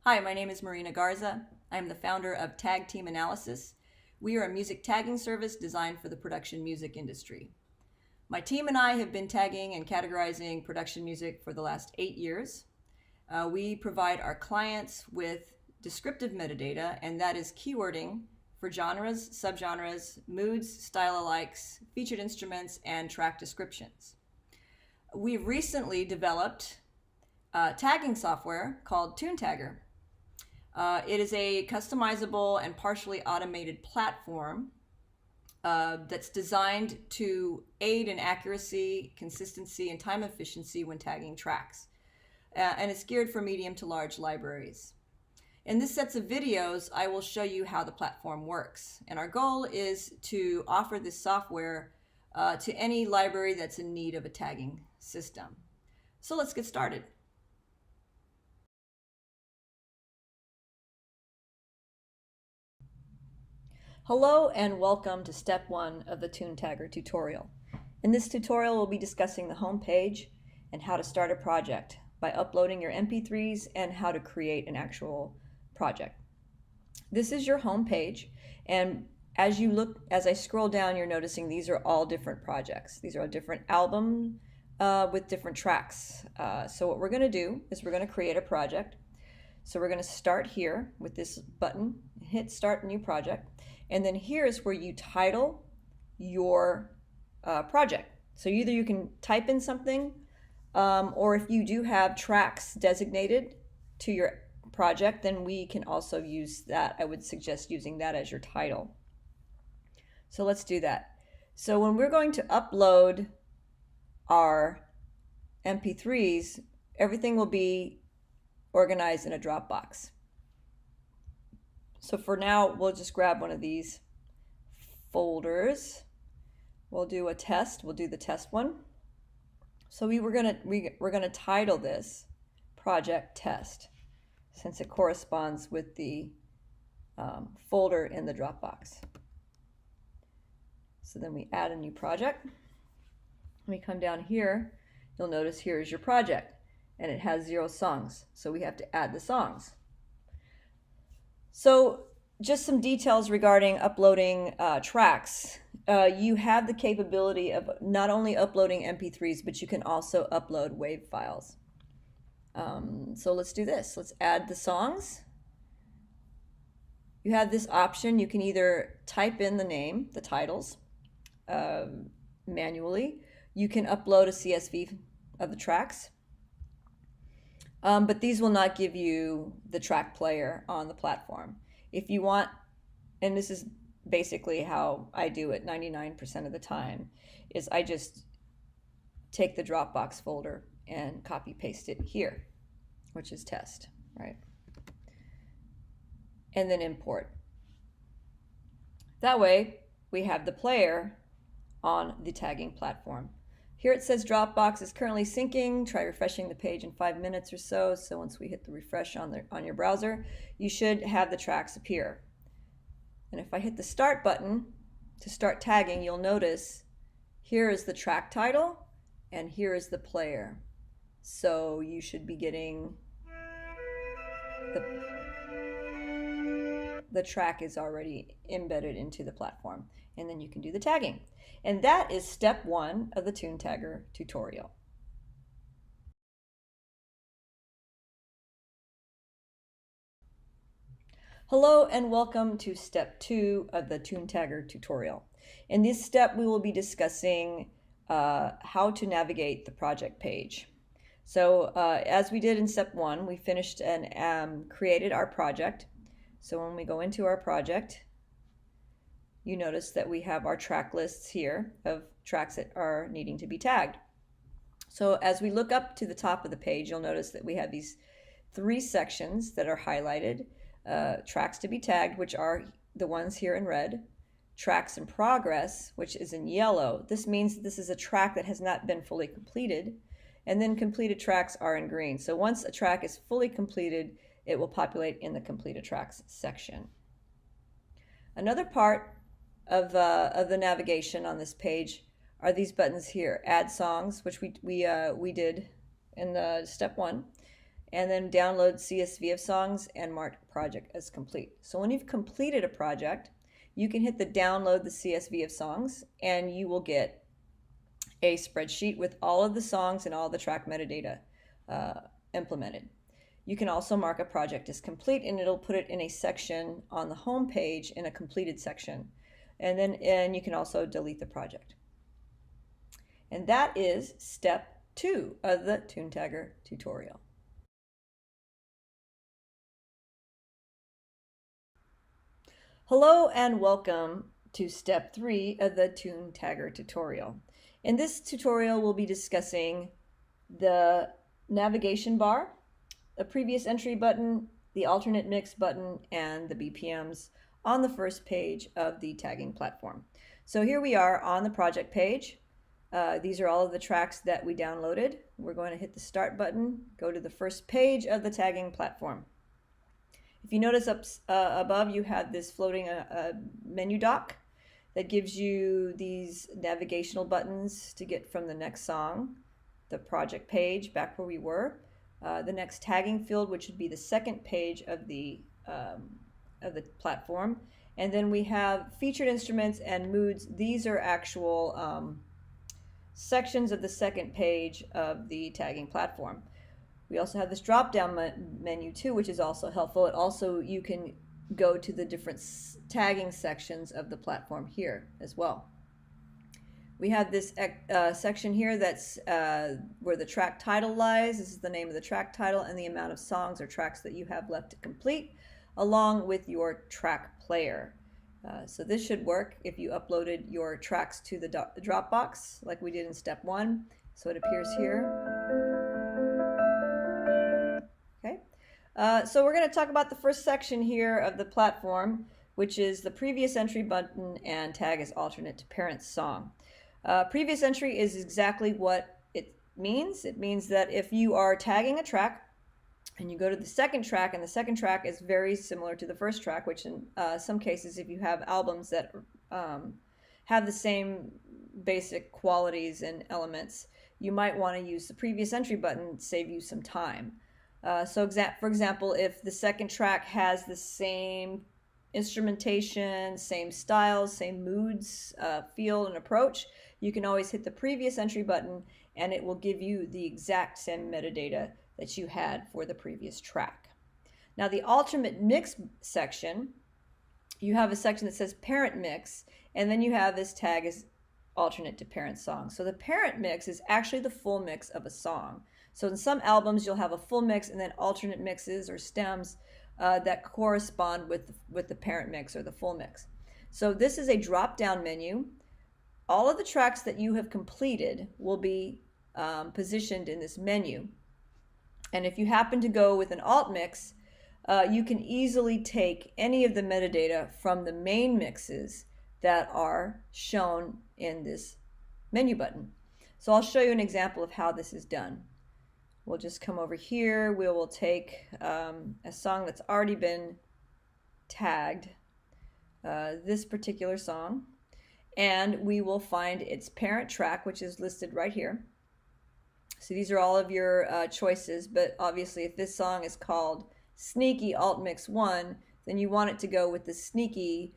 Hi, my name is Marina Garza. I'm the founder of Tag Team Analysis. We are a music tagging service designed for the production music industry. My team and I have been tagging and categorizing production music for the last 8 years. We provide our clients with descriptive metadata, and that is keywording for genres, subgenres, moods, style alikes, featured instruments, and track descriptions. We've recently developed tagging software called TuneTagger. It is a customizable and partially automated platform that's designed to aid in accuracy, consistency, and time efficiency when tagging tracks. And it's geared for medium to large libraries. In this set of videos, I will show you how the platform works. And our goal is to offer this software to any library that's in need of a tagging system. So let's get started. Hello and welcome to step 1 of the TuneTagger tutorial. In this tutorial, we'll be discussing the home page and how to start a project by uploading your MP3s and how to create an actual project. This is your home page, and as I scroll down, you're noticing these are all different projects. These are all different albums with different tracks. So what we're going to do is we're going to create a project. So we're going to start here with this button, hit Start New Project. And then here's where you title your project. So either you can type in something, or if you do have tracks designated to your project, then we can also use that. I would suggest using that as your title. So let's do that. So when we're going to upload our MP3s, everything will be organized in a Dropbox. So for now, we'll just grab one of these folders. We'll do a test. We'll do the test one. So we're gonna title this Project Test, since it corresponds with the folder in the Dropbox. So then we add a new project. When we come down here, you'll notice here is your project, and it has 0 songs. So we have to add the songs. So just some details regarding uploading tracks. You have the capability of not only uploading MP3s, but you can also upload WAV files. So let's do this. Let's add the songs. You have this option. You can either type in the name, the titles, manually. You can upload a CSV of the tracks. But these will not give you the track player on the platform. If you want, and this is basically how I do it 99% of the time, is I just take the Dropbox folder and copy paste it here, which is test, right? And then import. That way we have the player on the tagging platform. Here it says Dropbox is currently syncing. Try refreshing the page in 5 minutes or so. So once we hit the refresh on your browser, you should have the tracks appear. And if I hit the start button to start tagging, you'll notice here is the track title and here is the player. So you should be getting the track is already embedded into the platform, and then you can do the tagging. And that is step 1 of the TuneTagger tutorial. Hello and welcome to step 2 of the TuneTagger tutorial. In this step, we will be discussing how to navigate the project page. So as we did in step 1, we finished and created our project. So when we go into our project, you notice that we have our track lists here of tracks that are needing to be tagged. So as we look up to the top of the page, you'll notice that we have these 3 sections that are highlighted. Tracks to be tagged, which are the ones here in red. Tracks in progress, which is in yellow. This means that this is a track that has not been fully completed. And then completed tracks are in green. So once a track is fully completed, it will populate in the completed tracks section. Another part of the navigation on this page are these buttons here. Add songs, which we did in step 1. and then download CSV of songs and mark project as complete. So when you've completed a project, you can hit the download the CSV of songs, and you will get a spreadsheet with all of the songs and all the track metadata implemented. You can also mark a project as complete, and it'll put it in a section on the home page in a completed section. And you can also delete the project. And that is step 2 of the TuneTagger tutorial. Hello and welcome to step 3 of the TuneTagger tutorial. In this tutorial, we'll be discussing the navigation bar, the previous entry button, the alternate mix button, and the BPMs on the first page of the tagging platform. So here we are on the project page. These are all of the tracks that we downloaded. We're going to hit the start button, go to the first page of the tagging platform. If you notice up above, you have this floating menu dock that gives you these navigational buttons to get from the next song, the project page, back where we were, the next tagging field, which would be the second page of the platform, and then we have featured instruments and moods. These are actual sections of the second page of the tagging platform. We also have this drop-down menu too, which is also helpful. You can go to the different tagging sections of the platform here as well. We have this section here that's where the track title lies. This is the name of the track title and the amount of songs or tracks that you have left to complete, along with your track player. So this should work if you uploaded your tracks to the Dropbox like we did in step 1. So it appears here. Okay. So we're going to talk about the first section here of the platform, which is the previous entry button and tag as alternate to parent song. Previous entry is exactly what it means. It means that if you are tagging a track and you go to the second track, and the second track is very similar to the first track, which in some cases, if you have albums that have the same basic qualities and elements, you might want to use the previous entry button to save you some time. For example, if the second track has the same instrumentation, same styles, same moods, feel, and approach, you can always hit the previous entry button and it will give you the exact same metadata that you had for the previous track. Now the alternate mix section, you have a section that says parent mix, and then you have this tag as alternate to parent song. So the parent mix is actually the full mix of a song. So in some albums you'll have a full mix and then alternate mixes or stems that correspond with the parent mix or the full mix. So this is a drop-down menu. All of the tracks that you have completed will be positioned in this menu. And if you happen to go with an alt mix, you can easily take any of the metadata from the main mixes that are shown in this menu button. So I'll show you an example of how this is done. We'll just come over here. We will take a song that's already been tagged, this particular song, and we will find its parent track, which is listed right here. So these are all of your choices, but obviously if this song is called Sneaky Alt Mix 1, then you want it to go with the Sneaky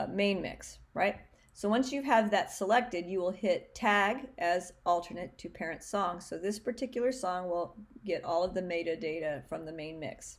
main mix, right? So once you have that selected, you will hit tag as alternate to parent song. So this particular song will get all of the metadata from the main mix,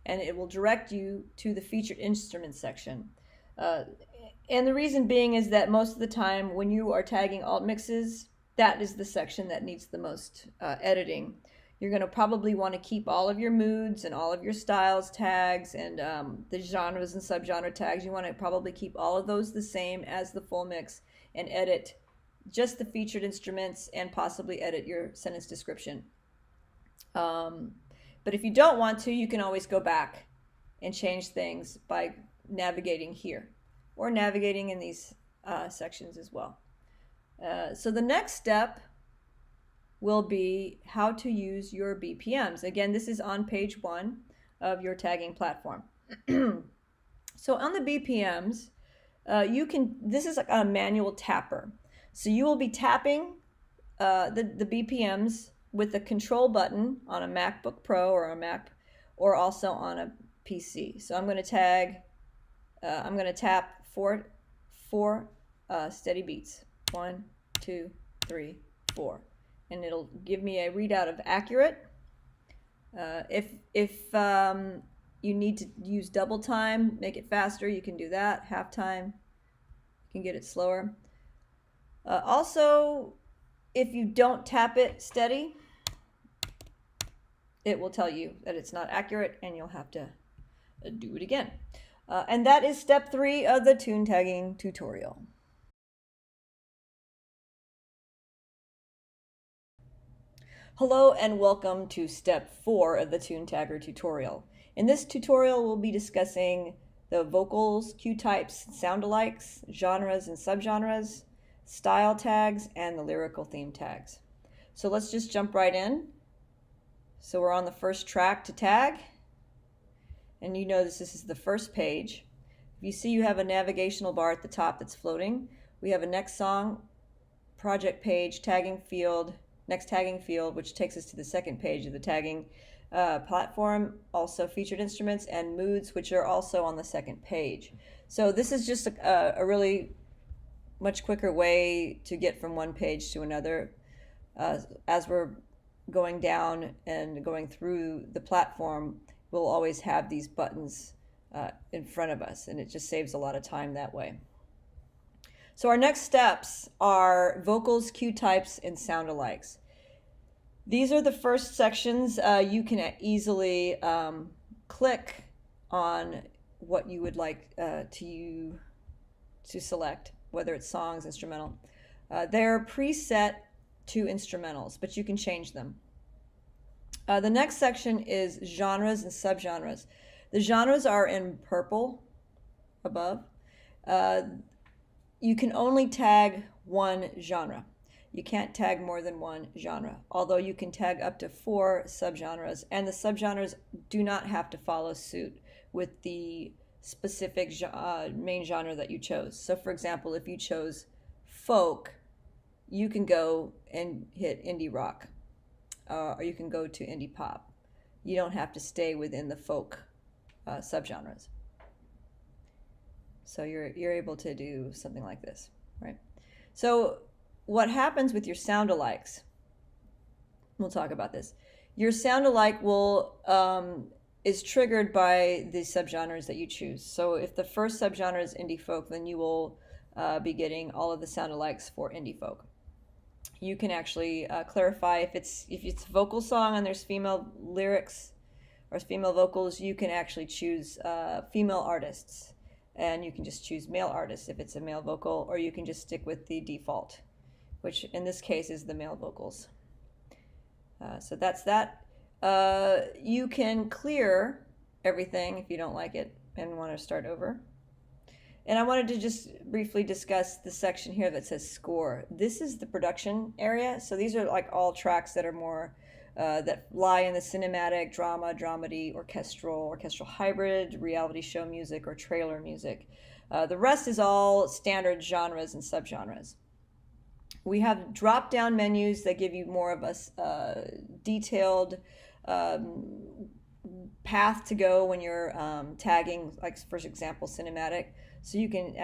and it will direct you to the featured instrument section. And the reason being is that most of the time when you are tagging alt mixes, that is the section that needs the most editing. You're going to probably want to keep all of your moods and all of your styles tags and the genres and subgenre tags. You want to probably keep all of those the same as the full mix and edit just the featured instruments and possibly edit your sentence description. But if you don't want to, you can always go back and change things by navigating here or navigating in these sections as well. So the next step will be how to use your BPMs. Again, this is on page 1 of your tagging platform. So on the BPMs, this is like a manual tapper. So you will be tapping the BPMs with the control button on a MacBook Pro or a Mac, or also on a PC. So I'm going to tap four steady beats. 1, 2, 3, 4, and it'll give me a readout of accurate. If you need to use double time, make it faster, you can do that. Half time, you can get it slower. Also, if you don't tap it steady, it will tell you that it's not accurate and you'll have to do it again. And that is step 3 of the tune tagging tutorial. Hello and welcome to step 4 of the TuneTagger tutorial. In this tutorial, we'll be discussing the vocals, cue types, sound-alikes, genres and subgenres, style tags, and the lyrical theme tags. So let's just jump right in. So we're on the first track to tag, and you notice this is the first page. If you see, you have a navigational bar at the top that's floating. We have a next song, project page, tagging field, next tagging field, which takes us to the second page of the tagging platform, also featured instruments and moods, which are also on the second page. So this is just a really much quicker way to get from one page to another. As we're going down and going through the platform, we'll always have these buttons in front of us, and it just saves a lot of time that way. So our next steps are vocals, cue types, and sound-alikes. These are the first sections. You can easily click on what you would like to select, whether it's songs, instrumental. They're preset to instrumentals, but you can change them. The next section is genres and subgenres. The genres are in purple above. You can only tag one genre. You can't tag more than one genre, although you can tag up to 4 subgenres, and the subgenres do not have to follow suit with the specific main genre that you chose. So for example, if you chose folk, you can go and hit indie rock, or you can go to indie pop. You don't have to stay within the folk subgenres. So you're able to do something like this, right? So what happens with your sound-alikes, we'll talk about this. Your sound-alike is triggered by the subgenres that you choose. So if the first subgenre is indie folk, then you will be getting all of the sound-alikes for indie folk. You can actually clarify if it's a vocal song and there's female lyrics or female vocals, you can actually choose female artists. And you can just choose male artists if it's a male vocal, or you can just stick with the default, which in this case is the male vocals. So that's that. You can clear everything if you don't like it and want to start over. And I wanted to just briefly discuss the section here that says score. This is the production area. So these are like all tracks that are more that lie in the cinematic, drama, dramedy, orchestral hybrid, reality show music, or trailer music. The rest is all standard genres and subgenres. We have drop-down menus that give you more of a detailed path to go when you're tagging, like for example, cinematic. So you can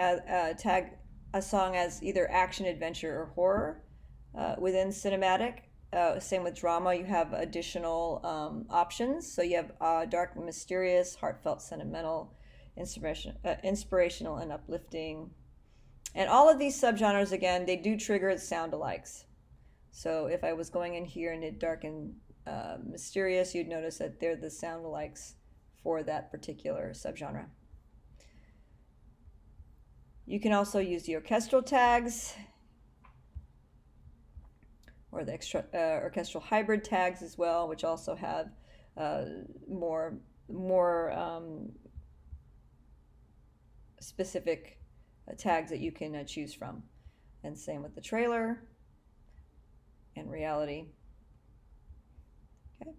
tag a song as either action, adventure, or horror within cinematic. Same with drama, you have additional options. So you have dark and mysterious, heartfelt, sentimental, inspirational, and uplifting. And all of these subgenres, again, they do trigger sound-alikes. So if I was going in here and did dark and mysterious, you'd notice that they're the sound-alikes for that particular subgenre. You can also use the orchestral tags, or the orchestral hybrid tags as well, which also have more specific tags that you can choose from. And same with the trailer and reality. Okay.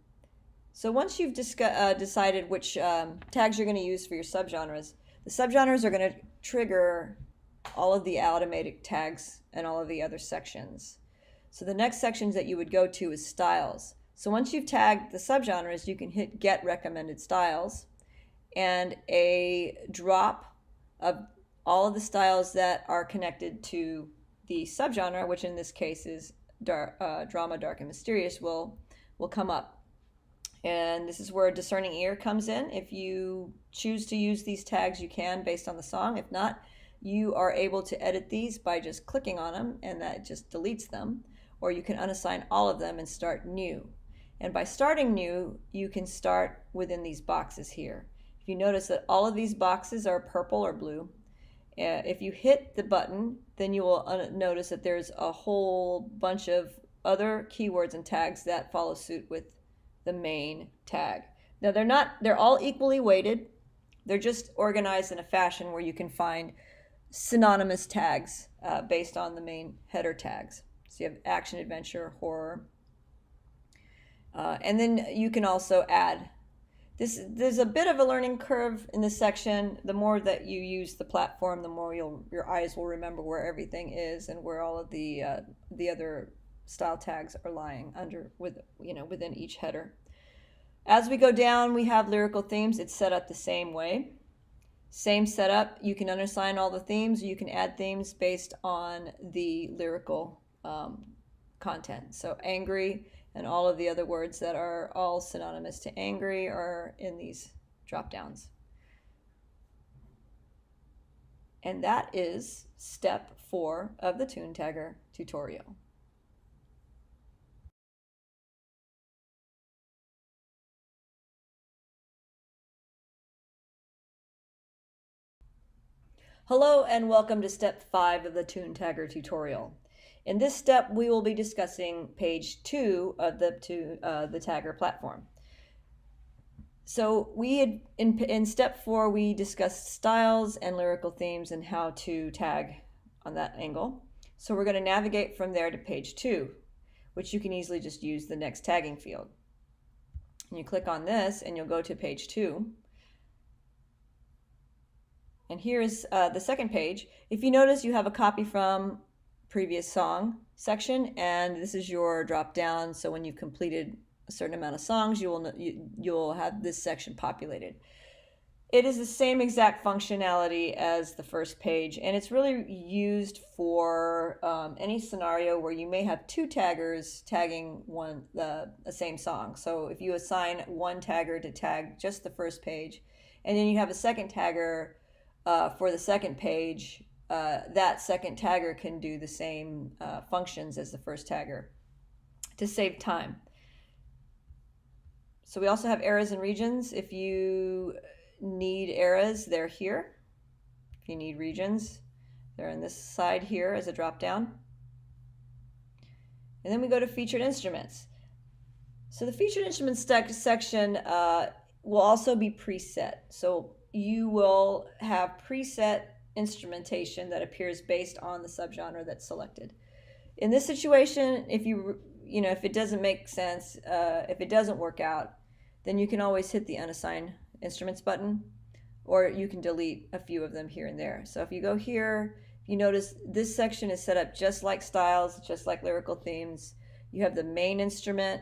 So once you've decided which tags you're going to use for your subgenres, the subgenres are going to trigger all of the automatic tags and all of the other sections. So the next sections that you would go to is styles. So once you've tagged the subgenres, you can hit get recommended styles, and a drop of all of the styles that are connected to the subgenre, which in this case is drama, dark, and mysterious, will come up. And this is where a discerning ear comes in. If you choose to use these tags, you can based on the song. If not, you are able to edit these by just clicking on them, and that just deletes them. Or you can unassign all of them and start new. And by starting new, you can start within these boxes here. If you notice that all of these boxes are purple or blue, if you hit the button, then you will notice that there's a whole bunch of other keywords and tags that follow suit with the main tag. Now they're all equally weighted. They're just organized in a fashion where you can find synonymous tags based on the main header tags. So you have action, adventure, horror. And then you can also add there's a bit of a learning curve in this section. The more that you use the platform, the more your eyes will remember where everything is and where all of the other style tags are lying within each header. As we go down, we have lyrical themes. It's set up the same way. Same setup. You can unassign all the themes, or you can add themes based on the lyrical content. So angry and all of the other words that are all synonymous to angry are in these drop downs. And that is step 4 of the TuneTagger tutorial. Hello and welcome to step 5 of the TuneTagger tutorial. In this step, we will be discussing page 2 of the Tagger platform. So in step 4, we discussed styles and lyrical themes and how to tag on that angle. So we're going to navigate from there to page 2, which you can easily just use the next tagging field. And you click on this and you'll go to page 2. And here's the second page. If you notice, you have a copy from previous song section, and this is your drop down. So when you've completed a certain amount of songs, you'll have this section populated. It is the same exact functionality as the first page, and it's really used for any scenario where you may have two taggers tagging the same song. So if you assign one tagger to tag just the first page, and then you have a second tagger for the second page, that second tagger can do the same functions as the first tagger to save time. So we also have eras and regions. If you need eras, they're here. If you need regions, they're on this side here as a drop down. And then we go to featured instruments. So the featured instruments section will also be preset. So you will have preset instrumentation that appears based on the subgenre that's selected. In this situation, if if it doesn't make sense, if it doesn't work out, then you can always hit the unassign instruments button, or you can delete a few of them here and there. So if you go here, if you notice, this section is set up just like styles, just like lyrical themes. You have the main instrument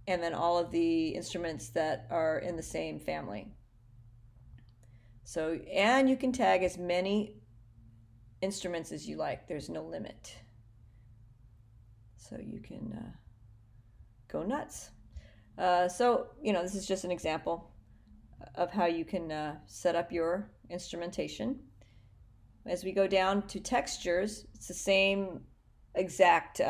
and then all of the instruments that are in the same family. So, and you can tag as many instruments as you like. There's no limit. So you can go nuts. So, this is just an example of how you can set up your instrumentation. As we go down to textures, it's the same exact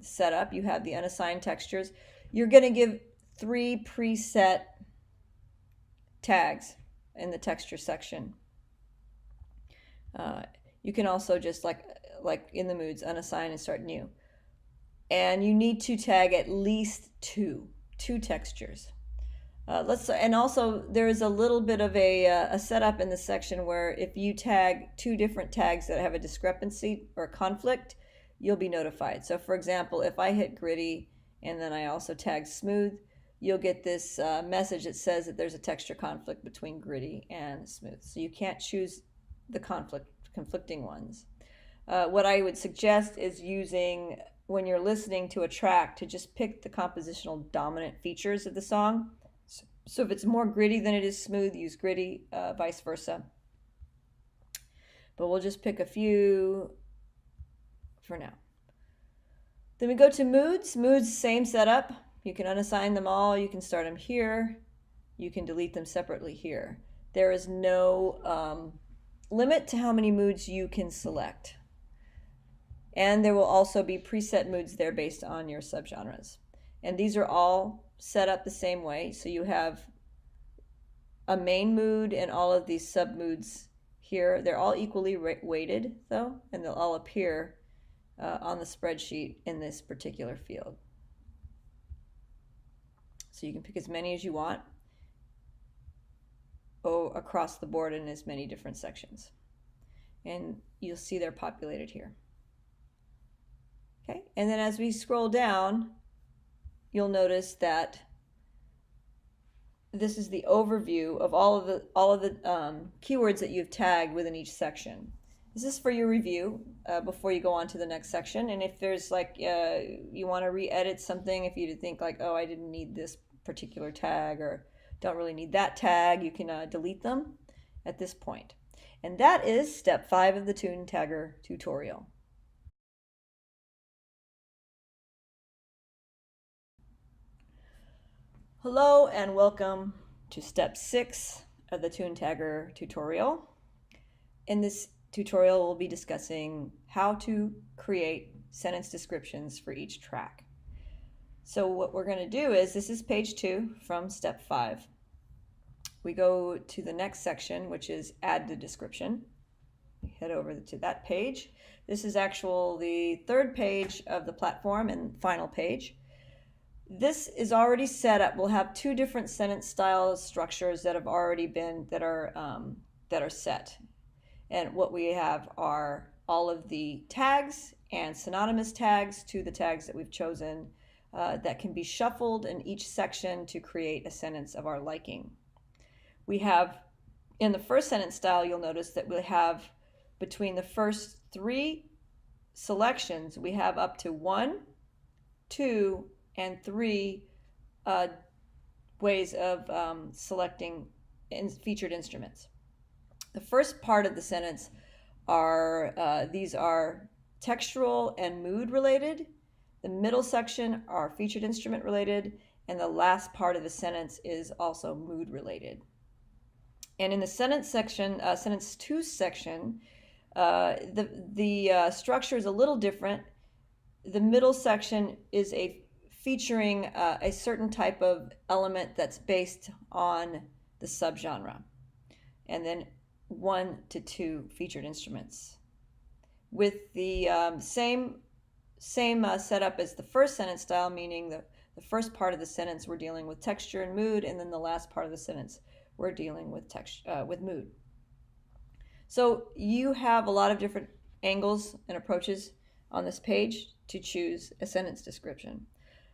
setup. You have the unassigned textures. You're going to give 3 preset tags in the texture section. You can also just like in the moods, unassign and start new. And you need to tag at least two textures. And also there's a little bit of a setup in this section where if you tag 2 different tags that have a discrepancy or conflict, you'll be notified. So for example, if I hit gritty and then I also tag smooth, you'll get this message that says that there's a texture conflict between gritty and smooth. So you can't choose the conflicting ones. What I would suggest is using when you're listening to a track to just pick the compositional dominant features of the song. So if it's more gritty than it is smooth, use gritty, vice versa. But we'll just pick a few for now. Then we go to moods. Moods, same setup. You can unassign them all. You can start them here. You can delete them separately here. There is no limit to how many moods you can select. And there will also be preset moods there based on your subgenres. And these are all set up the same way. So you have a main mood and all of these sub moods here. They're all equally weighted though, and they'll all appear on the spreadsheet in this particular field. So you can pick as many as you want across the board in as many different sections. And you'll see they're populated here. Okay, and then as we scroll down, you'll notice that this is the overview of all of the keywords that you've tagged within each section. This is for your review before you go on to the next section. And if there's like you want to re-edit something, if you think like, oh, I didn't need this particular tag or don't really need that tag, you can delete them at this point. And that is step 5 of the TuneTagger tutorial. Hello and welcome to step 6 of the TuneTagger tutorial. In this tutorial, we'll be discussing how to create sentence descriptions for each track. So what we're going to do is, this is page 2 from step 5. We go to the next section, which is add the description. We head over to that page. This is the 3rd page of the platform and final page. This is already set up. We'll have 2 different sentence style structures that have already been, that are set. And what we have are all of the tags and synonymous tags to the tags that we've chosen that can be shuffled in each section to create a sentence of our liking. We have, in the first sentence style, you'll notice that we have between the first 3 selections, we have up to 1, 2, and 3 ways of selecting featured instruments. The first part of the sentence these are textural and mood related. The middle section are featured instrument related, and the last part of the sentence is also mood related. And in the sentence section, sentence 2 section, the structure is a little different. The middle section is featuring a certain type of element that's based on the subgenre, and then 1 to 2 featured instruments with the same setup as the first sentence style, meaning the first part of the sentence we're dealing with texture and mood, and then the last part of the sentence we're dealing with with mood. So you have a lot of different angles and approaches on this page to choose a sentence description.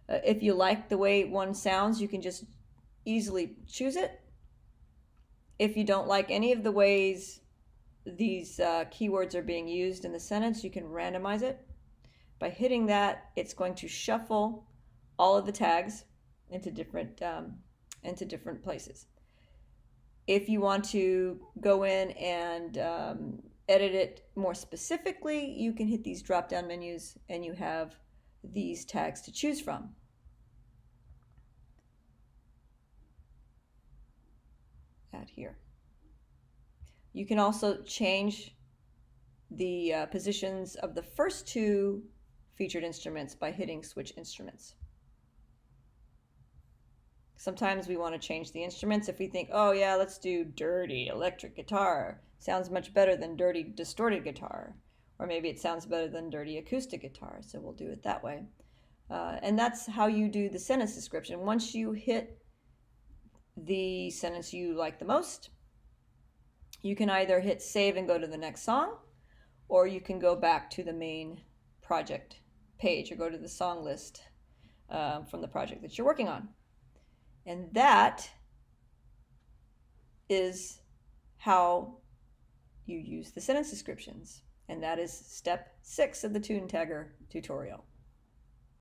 If you like the way one sounds, you can just easily choose it. If you don't like any of the ways these keywords are being used in the sentence, you can randomize it. By hitting that, it's going to shuffle all of the tags into different places. If you want to go in and edit it more specifically, you can hit these drop-down menus and you have these tags to choose from. Add here. You can also change the positions of the first 2 featured instruments by hitting switch instruments. Sometimes we want to change the instruments if we think, oh yeah, let's do dirty electric guitar. Sounds much better than dirty distorted guitar. Or maybe it sounds better than dirty acoustic guitar, so we'll do it that way. And that's how you do the sentence description. Once you hit the sentence you like the most, you can either hit save and go to the next song, or you can go back to the main project page or go to the song list from the project that you're working on. And that is how you use the sentence descriptions. And that is step 6 of the TuneTagger tutorial.